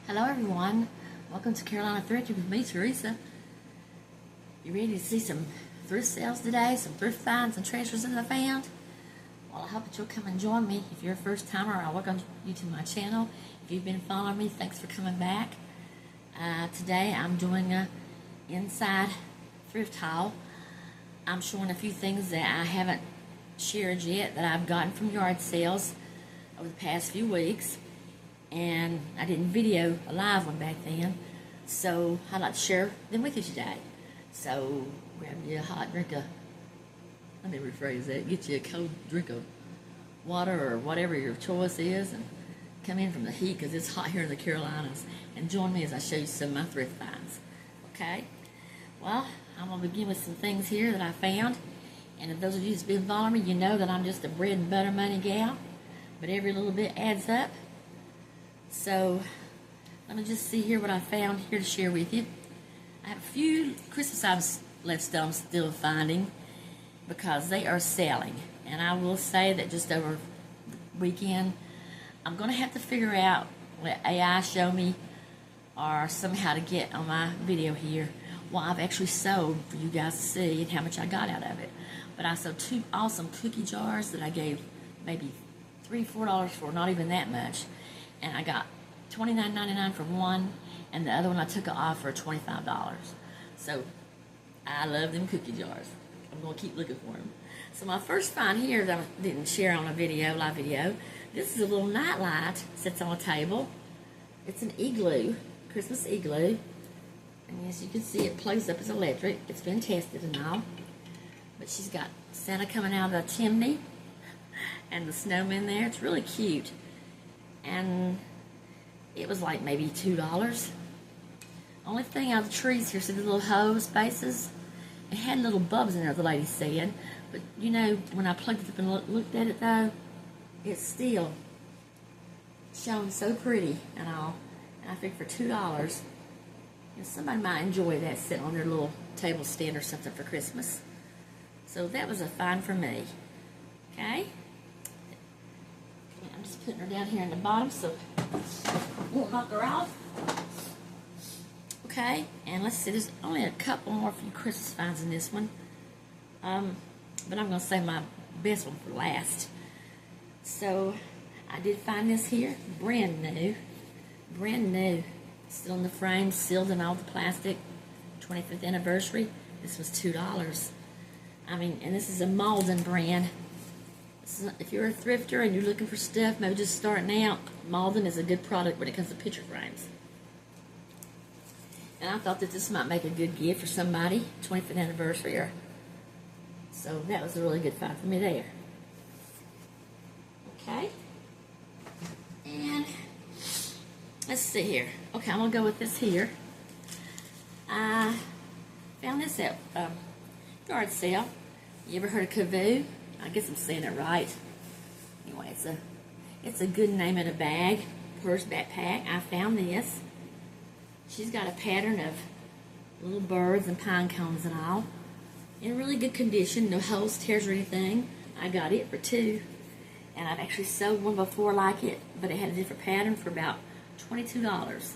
Hello everyone, welcome to Carolina Thrifting with me, Teresa. You ready to see some thrift sales today, some thrift finds and treasures that I found? Well, I hope that you'll come and join me. If you're a first timer, I welcome you to my channel. If you've been following me, thanks for coming back. Today I'm doing a inside thrift haul. I'm showing a few things that I haven't shared yet that I've gotten from yard sales over the past few weeks. And I didn't video a live one back then, so I'd like to share them with you today. So grab you a hot drink of, let me rephrase that, get you a cold drink of water or whatever your choice is, and come in from the heat because it's hot here in the Carolinas, and join me as I show you some of my thrift finds. Okay? Well, I'm going to begin with some things here that I found, and if those of you who've been following me, you know that I'm just a bread and butter money gal, but every little bit adds up. So, let me just see here what I found here to share with you. I have a few Christmas items left I'm still finding because they are selling. And I will say that just over the weekend, I'm going to have to figure out, let AI show me or somehow to get on my video here what I've actually sold for you guys to see and how much I got out of it. But I sold two awesome cookie jars that I gave maybe $3 or $4 for, not even that much. And I got $29.99 for one, and the other one I took an offer of $25. So, I love them cookie jars. I'm going to keep looking for them. So my first find here that I didn't share on a video, live video, this is a little night light, sits on a table. It's an igloo, Christmas igloo. And as you can see, it plugs up as electric. It's been tested and all. But she's got Santa coming out of the chimney and the snowman there. It's really cute. And it was like maybe $2. Only thing out of the trees here, see the little hose bases? It had little bulbs in there, the lady said. But you know, when I plugged it up and looked at it though, it's still shone so pretty and all. And I think for $2, somebody might enjoy that sitting on their little table stand or something for Christmas. So that was a find for me. Okay? I'm just putting her down here in the bottom so I won't knock her off. Okay, and let's see, there's only a couple more few Christmas finds in this one. But I'm going to save my best one for last. So, I did find this here, brand new. Brand new. Still in the frame, sealed in all the plastic. 25th anniversary. This was $2. I mean, and this is a Malden brand. If you're a thrifter and you're looking for stuff, maybe just starting out, Malden is a good product when it comes to picture frames. And I thought that this might make a good gift for somebody, 25th anniversary. So that was a really good find for me there. Okay. And let's see here. Okay, I'm going to go with this here. I found this at yard sale. You ever heard of Kavoo? I guess I'm saying it right. Anyway, it's a good name in a bag. Purse backpack. I found this. She's got a pattern of little birds and pine cones and all. In really good condition. No holes, tears, or anything. I got it for $2. And I've actually sold one before like it, but it had a different pattern for about $22.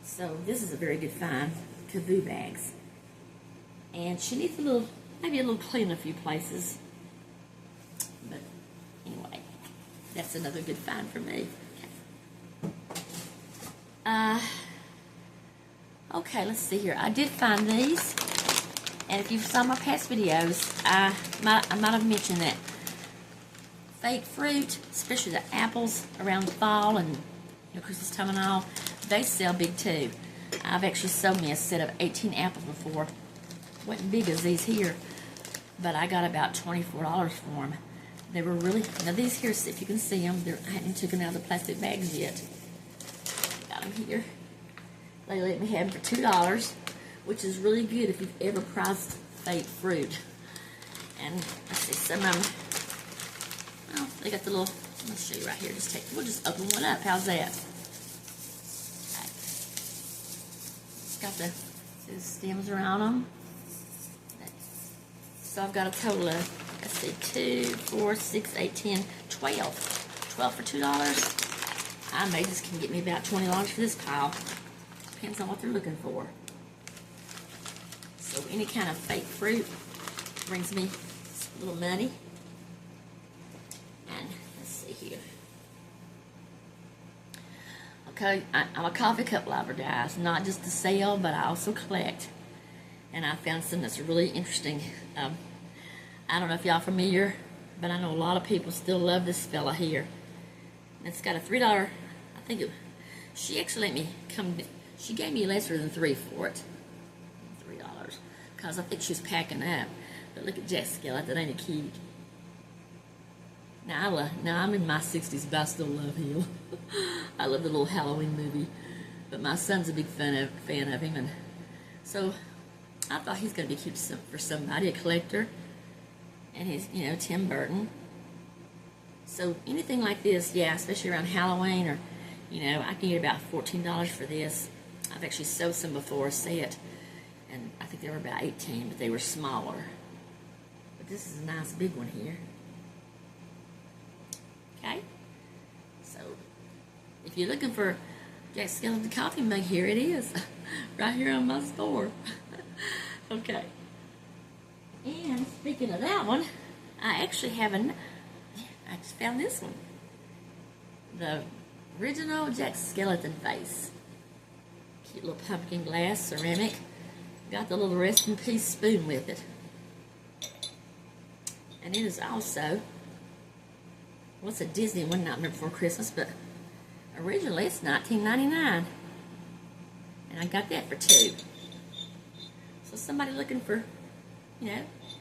So this is a very good find. Kavoo bags. And she needs maybe a little clean in a few places. But anyway, that's another good find for me. Okay, let's see here. I did find these, and if you saw my past videos, I might have mentioned that fake fruit, especially the apples around the fall and Christmas time and all, they sell big too. I've actually sold me a set of 18 apples before. Wasn't big as these here, but I got about $24 for them. They were really, now these here, if you can see them, I hadn't taken out of the plastic bags yet. Got them here. They let me have them for $2, which is really good if you've ever priced fake fruit. And let's see, some of them, well, they got the little, let me show you right here. We'll just open one up. How's that? Okay. It's got the stems around them. So I've got a total of, let's see, 2, 4, 6, 8, 10, 12. 12 for $2. my mages can get me about $20 for this pile. Depends on what they're looking for. So any kind of fake fruit brings me a little money. And let's see here. Okay, I'm a coffee cup lover, guys. Not just to sell, but I also collect. And I found some that's really interesting. I don't know if y'all familiar, but I know a lot of people still love this fella here. It's got a $3, I think she actually let me come, she gave me lesser than $3 for it. $3, because I think she was packing up. But look at Jack Skellington, ain't it cute? Now I'm in my 60s, but I still love him. I love the little Halloween movie. But my son's a big fan of him, and so I thought he's going to be cute for somebody, a collector. And he's, Tim Burton. So anything like this, yeah, especially around Halloween, or, I can get about $14 for this. I've actually sold some before, a set, and I think they were about 18, but they were smaller. But this is a nice big one here. Okay? So, if you're looking for Jack Skellington coffee mug, here it is. Right here on my store. Okay. And speaking of that one, I actually have I just found this one. The original Jack Skellington vase. Cute little pumpkin glass, ceramic. Got the little rest in peace spoon with it. And it is also, well, it's a Disney one, Nightmare Before Christmas, but originally it's $19.99. And I got that for $2. So somebody looking for,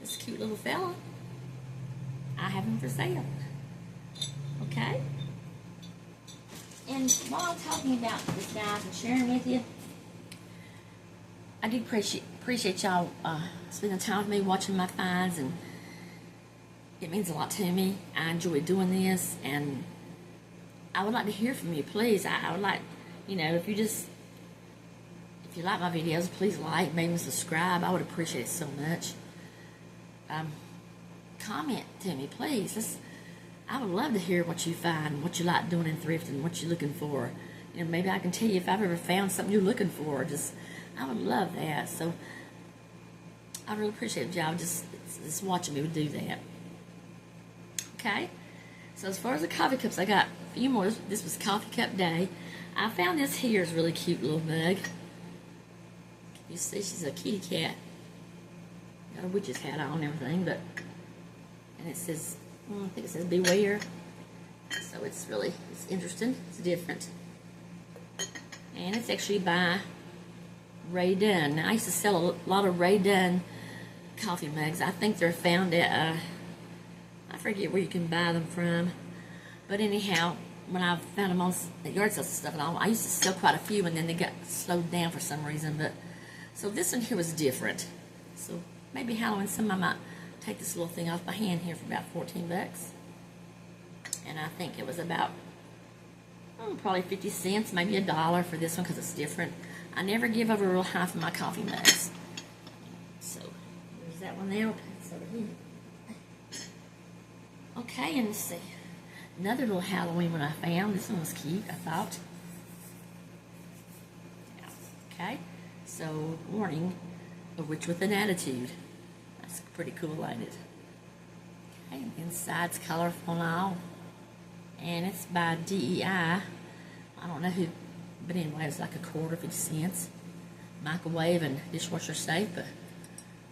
this cute little fella, I have him for sale. Okay? And while I'm talking about this, guys, and sharing with you, I do appreciate y'all spending time with me, watching my finds, and it means a lot to me. I enjoy doing this, and I would like to hear from you, please. I would like, if you like my videos, please like, maybe subscribe. I would appreciate it so much. Comment to me, please. I would love to hear what you find, what you like doing in thrifting, what you're looking for. Maybe I can tell you if I've ever found something you're looking for. I would love that. So I really appreciate y'all just watching me do that. Okay? So as far as the coffee cups, I got a few more. This was Coffee Cup Day. I found this here is a really cute little mug. You see, she's a kitty cat. Got a witch's hat on and everything, and it says, I think it says beware. So it's interesting. It's different. And it's actually by Ray Dunn. Now, I used to sell a lot of Ray Dunn coffee mugs. I think they're found at, I forget where you can buy them from. But anyhow, when I found them on at yard sales and stuff, and I used to sell quite a few, and then they got slowed down for some reason. So this one here was different. So maybe Halloween, I might take this little thing off my hand here for about 14 bucks. And I think it was about, probably 50 cents, maybe $1 for this one because it's different. I never give over real high for my coffee mugs. So, there's that one there. It's over here. Okay, and let's see. Another little Halloween one I found. This one was cute, I thought. Yeah. Okay, so, warning, a witch with an attitude. That's pretty cool, ain't it? Okay, inside's colorful now. And it's by DEI. I don't know who, but anyway, it's like $0.25. Microwave and dishwasher safe, but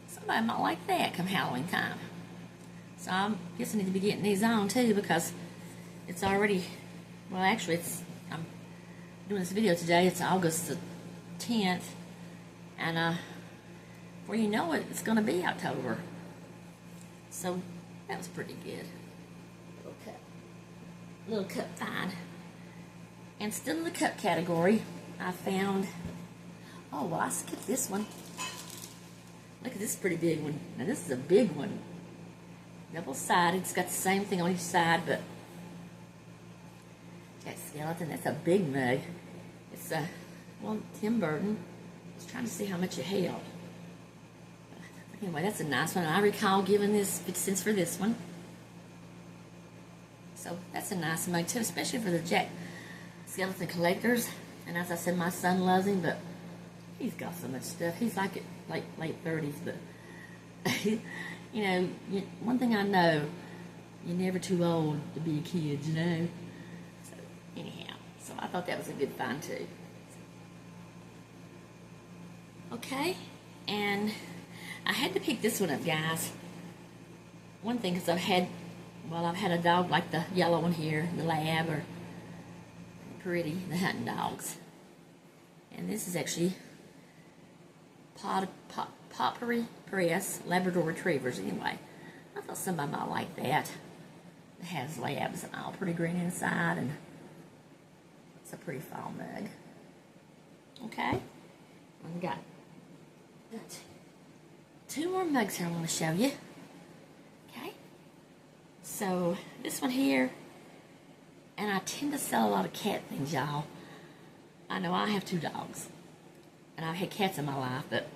somebody might like that come Halloween time. So I guess I need to be getting these on too, because it's already, well, actually, I'm doing this video today. It's August the 10th, and before you know it, it's going to be October. So that was pretty good. Little cup find. And still in the cup category, I found, oh, well, I skipped this one. Look at this pretty big one. Now, this is a big one. Double-sided. It's got the same thing on each side, but Jack Skellington, that's a big mug. It's Tim Burton. I was trying to see how much it held. Anyway, that's a nice one. I recall giving this 50 cents for this one. So that's a nice mug too, especially for the Jack skeleton collectors. And as I said, my son loves him, but he's got so much stuff. He's like it, like late 30s, but you know, one thing I know, you're never too old to be a kid, you know. So anyhow, so I thought that was a good find too. Okay, and I had to pick this one up, guys. One thing, because I've had a dog like the yellow one here, the lab, or pretty, the hunting dogs. And this is actually Potpourri Press Labrador Retrievers. Anyway, I thought somebody might like that. It has labs and all, pretty green inside, and it's a pretty fall mug. Okay, I've got two more mugs here I want to show you. Okay, so this one here, and I tend to sell a lot of cat things, y'all. I know I have 2 dogs, and I've had cats in my life, but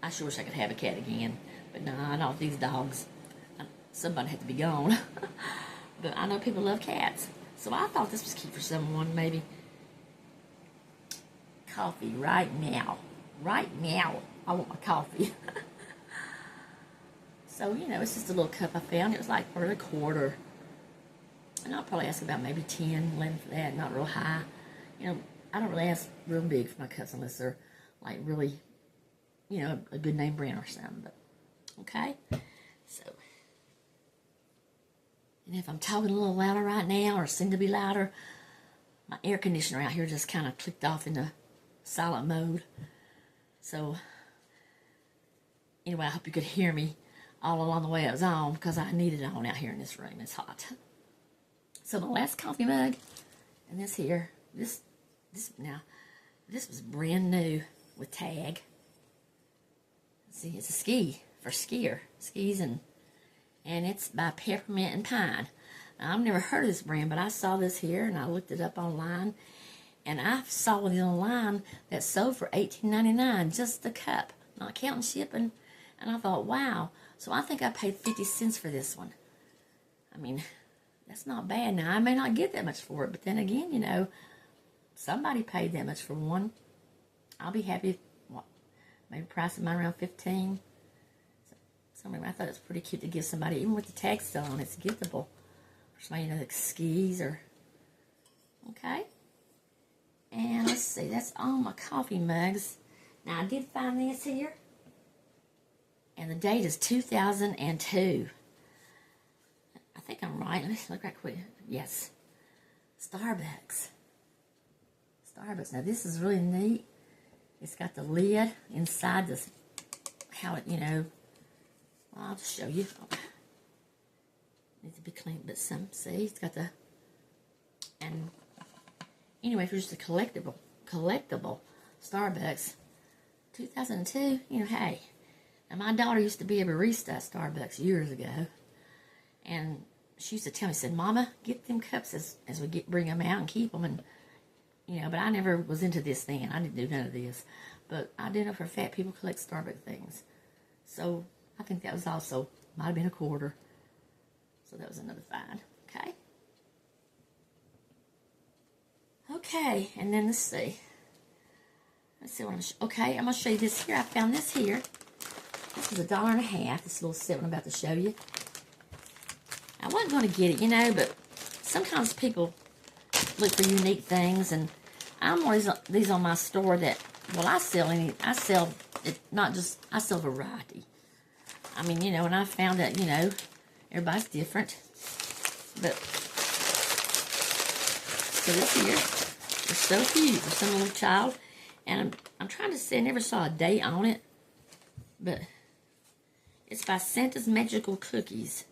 I sure wish I could have a cat again. But no, I know these dogs, somebody had to be gone. But I know people love cats, so I thought this was cute for someone, maybe. Coffee right now. Right now, I want my coffee. So, you know, it's just a little cup I found. It was like for a quarter. And I'll probably ask about maybe 10, 11 for that, not real high. You know, I don't really ask real big for my cups unless they're like really, you know, a good name brand or something. But okay, so, and if I'm talking a little louder right now or seem to be louder, my air conditioner out here just kind of clicked off into silent mode. So anyway, I hope you could hear me all along the way I was on, because I need it on out here in this room. It's hot. So my last coffee mug, and this here, this was brand new with tag. See, it's a ski for skis, and it's by Peppermint and Pine. Now, I've never heard of this brand, but I saw this here and I looked it up online, and I saw it online that sold for $18.99, just the cup, not counting shipping. And I thought, wow. So I think I paid 50 cents for this one. I mean, that's not bad. Now, I may not get that much for it, but then again, you know, somebody paid that much for one. I'll be happy. Maybe price of mine around 15. So anyway, I thought it was pretty cute to give somebody, even with the tag still on. It's giftable for somebody, you know, that skis or. Okay. And let's see, that's all my coffee mugs. Now I did find this here, and the date is 2002. I think I'm right. Let me look right quick. Yes, Starbucks. Now this is really neat. It's got the lid inside this, how it, you know, well, I'll just show you. Needs to be cleaned, but see, it's got the, and anyway, if you're just a collectible Starbucks, 2002, you know, hey, now my daughter used to be a barista at Starbucks years ago, and she used to tell me, said, Mama, get them cups as we bring them out and keep them, and you know, but I never was into this thing. I didn't do none of this. But I do know for a fact people collect Starbucks things. So I think that was also, might have been a quarter. So that was another find. Okay. Okay, and then let's see. Let's see what okay, I'm going to show you this here. I found this here. This is $1.50. This little set I'm about to show you. I wasn't going to get it, you know, but sometimes people look for unique things, and I'm always these on my store that, well, I sell it, not just, I sell variety. I mean, you know, and I found that, you know, everybody's different, but so this here is so cute for some little child, and I'm trying to say, I never saw a date on it, but it's by Santa's Magical Cookies.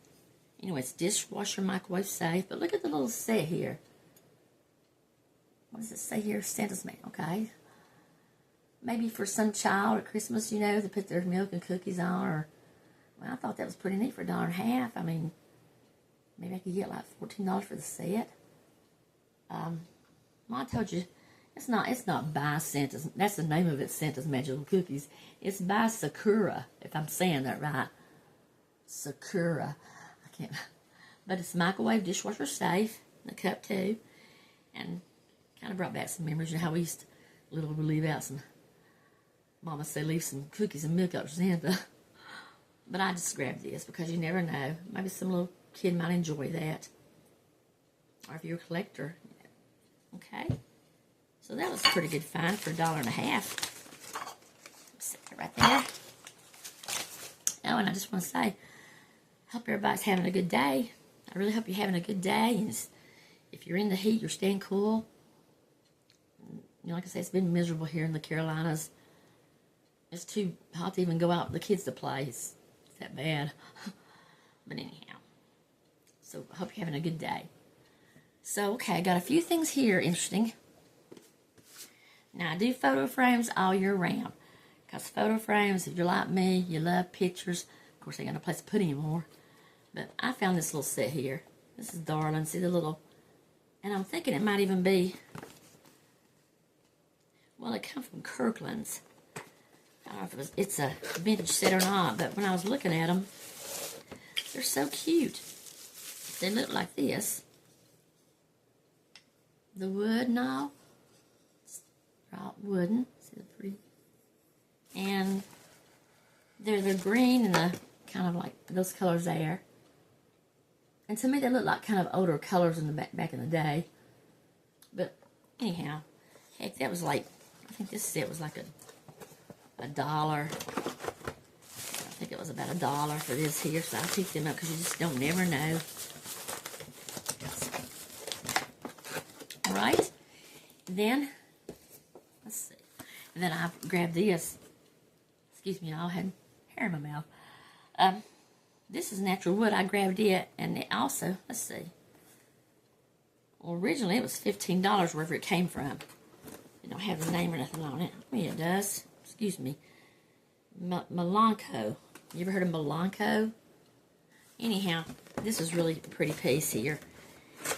You know, it's dishwasher, microwave safe, but look at the little set here. What does it say here? Santa's Man, okay. Maybe for some child at Christmas, you know, to put their milk and cookies on, or, well, I thought that was pretty neat for $1.50. I mean, maybe I could get like $14 for the set. Well, I told you, it's not by Santa's, that's the name of it, Santa's Magical Cookies. It's by Sakura, if I'm saying that right. Sakura. I can't, but it's microwave dishwasher safe, the cup too, and Kind of brought back some memories of how we used to leave out some, Mama said leave some cookies and milk up Santa. But I just grabbed this because you never know. Maybe some little kid might enjoy that. Or if you're a collector. Okay. So that was a pretty good find for $1.50. Set that right there. Oh, and I just want to say, hope everybody's having a good day. I really hope you're having a good day. And if you're in the heat, you're staying cool. You know, like I said, it's been miserable here in the Carolinas. It's too hot to even go out with the kids to play. It's that bad. But anyhow. So I hope you're having a good day. So, okay, I got a few things here interesting. Now, I do photo frames all year round. Because photo frames, if you're like me, you love pictures. Of course, I ain't got no place to put any more. But I found this little set here. This is darling. See the little... And I'm thinking it might even be... Well, it come from Kirkland's. I don't know if it's a vintage set or not, but when I was looking at them, they're so cute. They look like this. The wood and all. It's all wooden. See the pretty? And they're the green and the kind of like those colors there. And to me, they look like kind of older colors in the back in the day. But anyhow, heck, that was like, I think this set was like a dollar. I think it was about $1 for this here, so I picked them up because you just don't never know. All right, then let's see. And then I grabbed this. Excuse me, I had hair in my mouth. This is natural wood. I grabbed it, and it also, let's see. Well, originally it was $15 wherever it came from. It don't have the name or nothing on it. Yeah, it does. Excuse me. Melanco. You ever heard of Melanco? Anyhow, this is really a pretty piece here.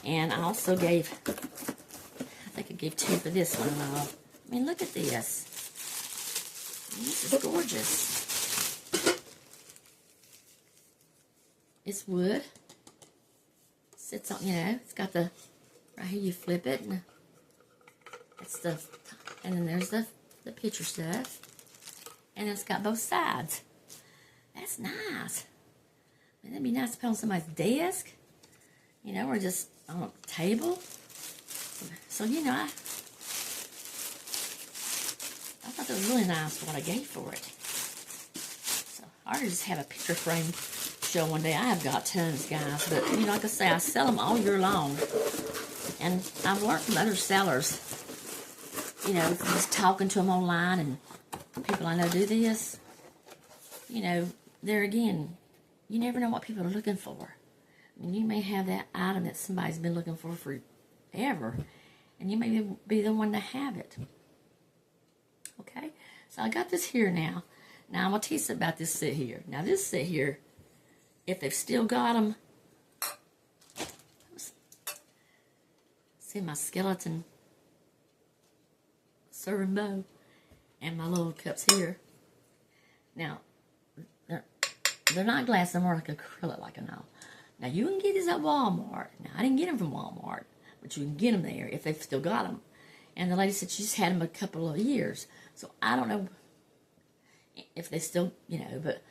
And I also gave, I think I gave 2 for this one. I mean, look at this. This is gorgeous. It's wood. Sits on, you know, it's got the, right here you flip it, and that's the, and then there's the picture stuff. And it's got both sides. That's nice. I mean, that'd be nice to put on somebody's desk, you know, or just on a table. So, you know, I thought that was really nice for what I gave for it. So, I ought to just have a picture frame show one day. I have got tons, guys, but, you know, like I say, I sell them all year long. And I've learned from other sellers, you know, just talking to them online, and people I know do this. You know, there again, you never know what people are looking for. I mean, you may have that item that somebody's been looking for forever, and you may be the one to have it. Okay, so I got this here now. Now, I'm going to tell you about this set here. Now, this set here, if they've still got them, see my skeleton serving bowl and my little cups here. Now, they're not glass, they're more like acrylic, like I know. Now, you can get these at Walmart. Now, I didn't get them from Walmart, but you can get them there if they've still got them. And the lady said she's had them a couple of years. So, I don't know if they still, you know, but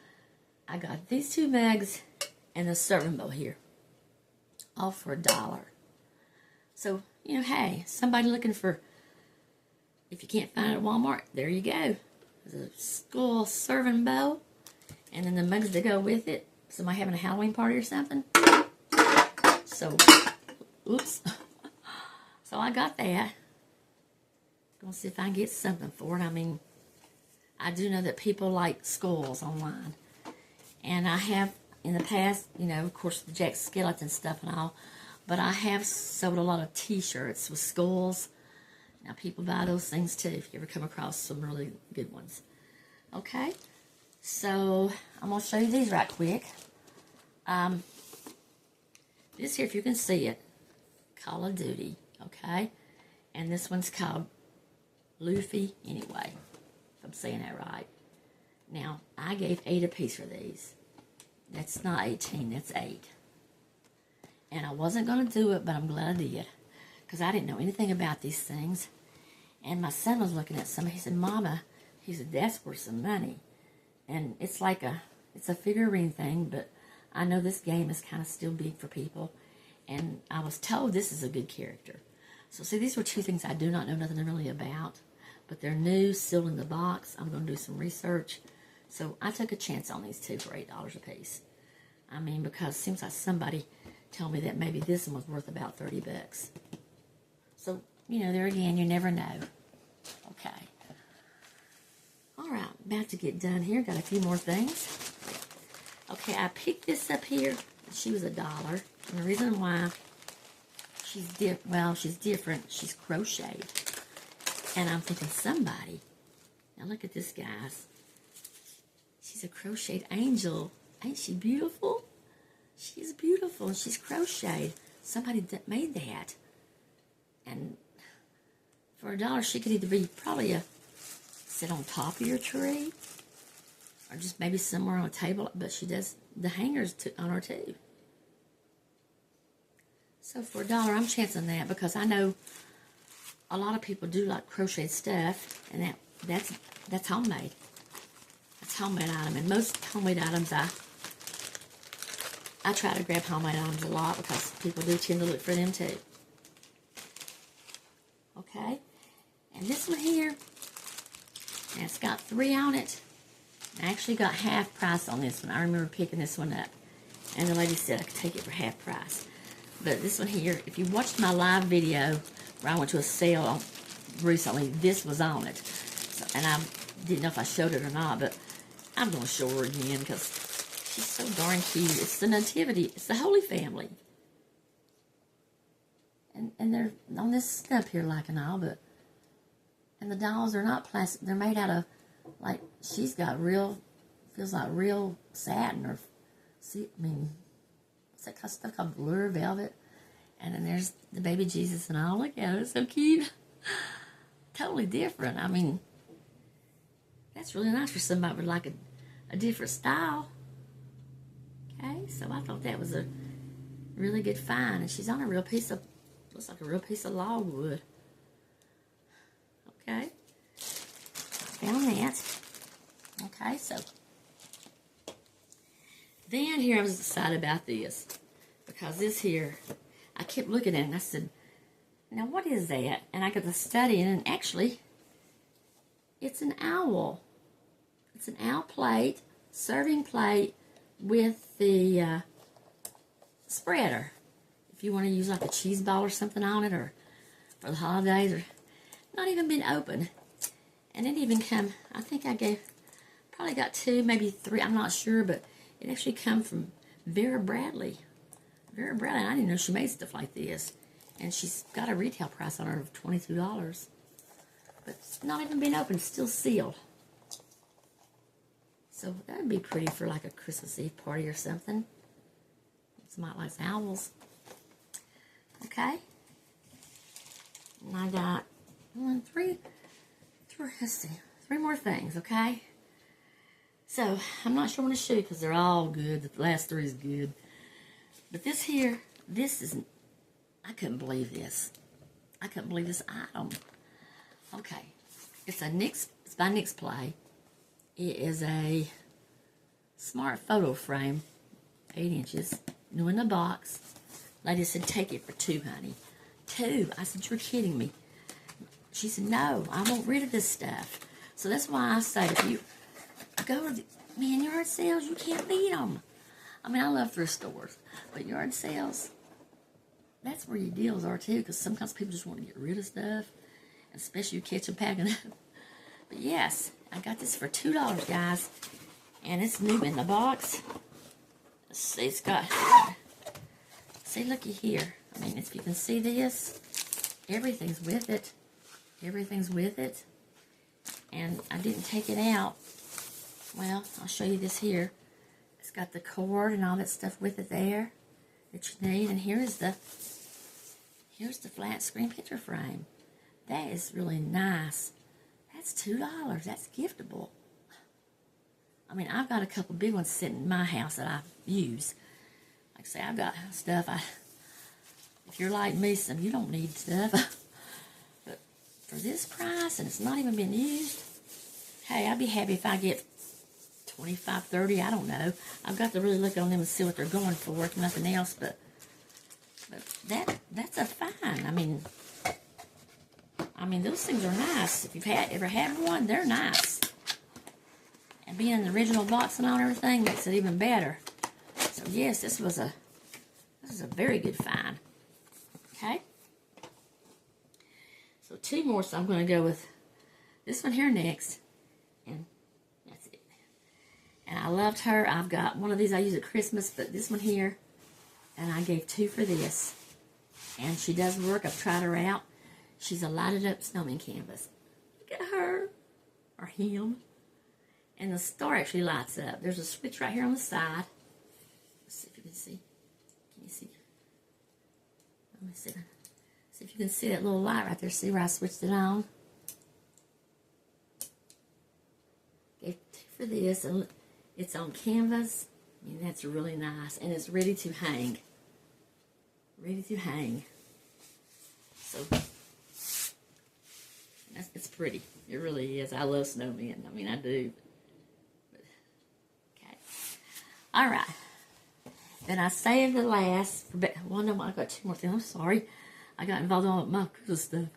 I got these 2 mugs and the serving bowl here. All for $1. So, you know, hey, somebody looking for, if you can't find it at Walmart, there you go. There's a school serving bowl. And then the mugs that go with it. Somebody having a Halloween party or something. So, oops. So I got that. Gonna see if I can get something for it. I mean, I do know that people like skulls online. And I have, in the past, you know, of course, the Jack Skeleton stuff and all. But I have sold a lot of t-shirts with skulls. Now, people buy those things, too, if you ever come across some really good ones. Okay? So, I'm going to show you these right quick. This here, if you can see it, Call of Duty, okay? And this one's called Luffy, anyway, if I'm saying that right. Now, I gave 8 apiece for these. That's not 18, that's 8. And I wasn't going to do it, but I'm glad I did. because I didn't know anything about these things. And my son was looking at some. He said, Mama, he said, that's worth some money. And it's like it's a figurine thing, but I know this game is kind of still big for people. And I was told this is a good character. So see, these were two things I do not know nothing really about. But they're new, sealed in the box. I'm going to do some research. So I took a chance on these two for $8 a piece. I mean, because it seems like somebody told me that maybe this one was worth about 30 bucks. So, you know, there again, you never know. Okay. All right, about to get done here. Got a few more things. Okay, I picked this up here. She was $1. And the reason why she's different. She's crocheted. And I'm thinking somebody. Now look at this, guys. She's a crocheted angel. Ain't she beautiful? She's beautiful. She's crocheted. Somebody that made that. And for $1, she could either be probably sit on top of your tree, or just maybe somewhere on a table. But she does the hangers on her too. So for $1, I'm chancing that because I know a lot of people do like crochet stuff, and that's homemade. That's homemade item, and most homemade items I try to grab homemade items a lot because people do tend to look for them too. Okay, and this one here, and it's got 3 on it. I actually got half price on this one. I remember picking this one up, and the lady said I could take it for half price. But this one here, if you watched my live video where I went to a sale recently, this was on it. So, and I didn't know if I showed it or not, but I'm going to show her again because she's so darn cute. It's the Nativity. It's the Holy Family. And they're on this stuff here like and all, but... And the dolls are not plastic. They're made out of, like, she's got real... Feels like real satin or... See, I mean... What's that stuff called? Velour, velvet. And then there's the baby Jesus and all. Look at it. It's so cute. Totally different. I mean... That's really nice for somebody with like a different style. Okay, so I thought that was a really good find. And she's on a real piece of, looks like a real piece of logwood. Okay, found that. Okay, so then here I was excited about this. Because this here, I kept looking at it and I said, now what is that? And I got to study it, and actually, it's an owl. It's an owl plate, serving plate with the spreader. If you want to use like a cheese ball or something on it, or for the holidays, or not even been open. And it even come, I think I probably got 2, maybe 3, I'm not sure, but it actually come from Vera Bradley. Vera Bradley, I didn't know she made stuff like this. And she's got a retail price on her of $22. But it's not even been opened, still sealed. So that would be pretty for like a Christmas Eve party or something. Somebody likes owls. Okay. And I got three more things, okay? So, I'm not sure I want to show you because they're all good. The last 3 is good. But this here, this is, I couldn't believe this. I couldn't believe this item. Okay. It's by NYX Play. It is a smart photo frame, 8 inches, new in the box. Lady said, take it for $2, honey. $2. I said, you're kidding me. She said, no, I want rid of this stuff. So that's why I say, if you go to the yard sales, you can't beat them. I mean, I love thrift stores, but yard sales, that's where your deals are too, because sometimes people just want to get rid of stuff, especially you catch them packing up. But yes, I got this for $2, guys. And it's new in the box. See, it's got... See, looky here. I mean, if you can see this, everything's with it. Everything's with it. And I didn't take it out. Well, I'll show you this here. It's got the cord and all that stuff with it there that you need. And here's the flat screen picture frame. That is really nice. That's $2. That's giftable. I mean, I've got a couple big ones sitting in my house that I use. Like I say, I've got stuff if you're like me, you don't need stuff. But for this price, and it's not even been used, hey, I'd be happy if I get 25, 30, I don't know. I've got to really look on them and see what they're going for, if nothing else, but that's a fine. I mean, those things are nice. If you've ever had one, they're nice. And being in the original box and all everything makes it even better. So yes, this is a very good find. Okay. So two more, so I'm going to go with this one here next. And that's it. And I loved her. I've got one of these I use at Christmas, but this one here, and I gave 2 for this. And she does work. I've tried her out. She's a lighted up snowman canvas. Look at her, or him. And the star actually lights up. There's a switch right here on the side. Let's see if you can see. Can you see? Let me see. See if you can see that little light right there. See where I switched it on? Gave 2 for this. And it's on canvas. I mean, that's really nice. And it's ready to hang. Ready to hang. So, it's pretty. It really is. I love snowmen. I mean, I do. But, okay. All right. Then I saved the last. Well, no, I got 2 more things. I'm sorry. I got involved in all my Christmas stuff.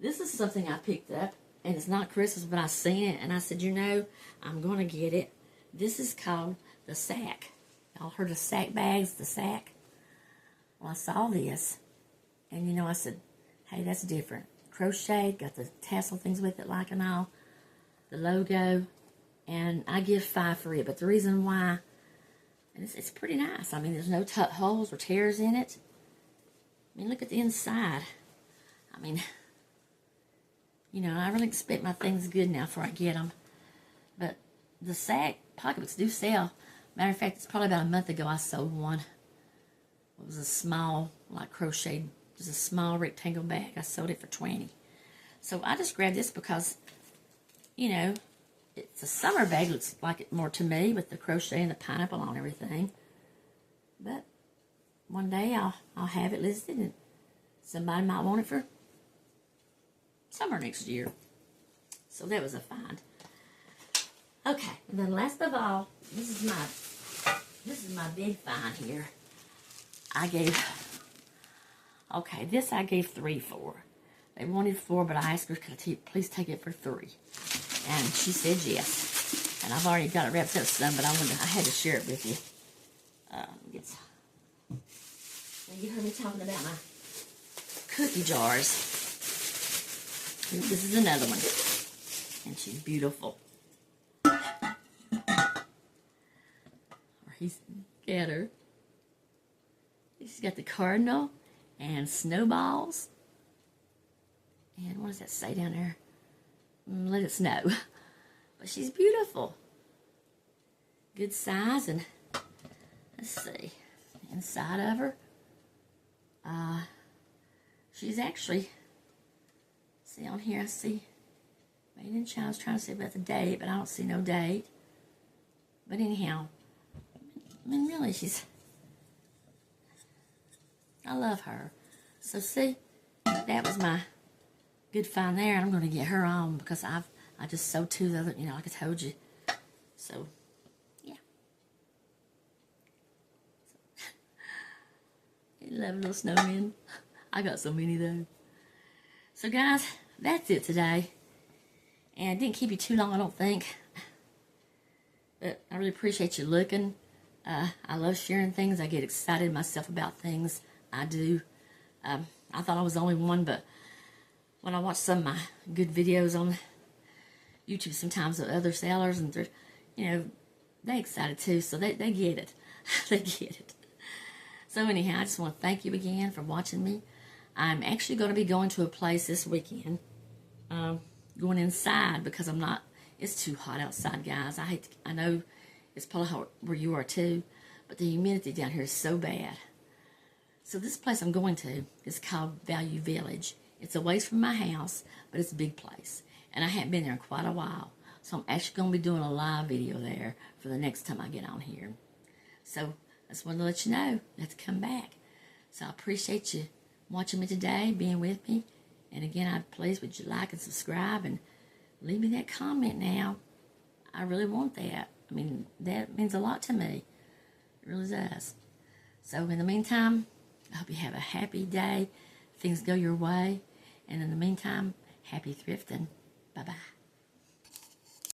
This is something I picked up. And it's not Christmas, but I seen it. And I said, you know, I'm going to get it. This is called the sack. Y'all heard of sack bags? The sack? Well, I saw this. And, you know, I said, hey, that's different. Crochet, got the tassel things with it, like and all, the logo, and I give 5 for it. But the reason why, and it's pretty nice. I mean, there's no holes or tears in it. I mean, look at the inside. I mean, you know, I really expect my things good now before I get them. But the sack pocketbooks do sell. Matter of fact, it's probably about a month ago I sold one. It was a small, like crocheted. It was a small rectangle bag. I sold it for 20. So I just grabbed this because, you know, it's a summer bag. Looks like it more to me with the crochet and the pineapple on everything. But one day I'll have it listed and somebody might want it for summer next year. So that was a find. Okay, and then last of all, this is my big find here. This I gave 3 for. They wanted 4, but I asked her, could I please take it for 3? And she said yes. And I've already got it wrapped up some, but I had to share it with you. You heard me talking about my cookie jars. This is another one. And she's beautiful. He's got her. She's got the cardinal and snowballs. And what does that say down there? Let it snow. But she's beautiful. Good size. And let's see. Inside of her. She's actually, see on here, I see made in China. I was trying to see about the date, but I don't see no date. But anyhow, I mean, really, I love her. So see, that was my good find there. I'm going to get her on because I just sold 2 the other, you know, like I told you. So, yeah. You love little snowmen. I got so many though. So guys, that's it today. And I didn't keep you too long, I don't think. But I really appreciate you looking. I love sharing things. I get excited myself about things. I do. I thought I was the only one, but when I watch some of my good videos on YouTube sometimes of other sellers, and they're, you know, they excited too, so they get it. They get it. So anyhow, I just want to thank you again for watching me. I'm actually going to be going to a place this weekend, going inside because it's too hot outside, guys. I know it's probably hot where you are too, but the humidity down here is so bad. So this place I'm going to is called Value Village. It's away from my house, but it's a big place. And I haven't been there in quite a while. So I'm actually going to be doing a live video there for the next time I get on here. So I just wanted to let you know, let's come back. So I appreciate you watching me today, being with me. And again, please would you like and subscribe and leave me that comment now. I really want that. I mean, that means a lot to me. It really does. So in the meantime, I hope you have a happy day. Things go your way. And in the meantime, happy thrifting. Bye-bye.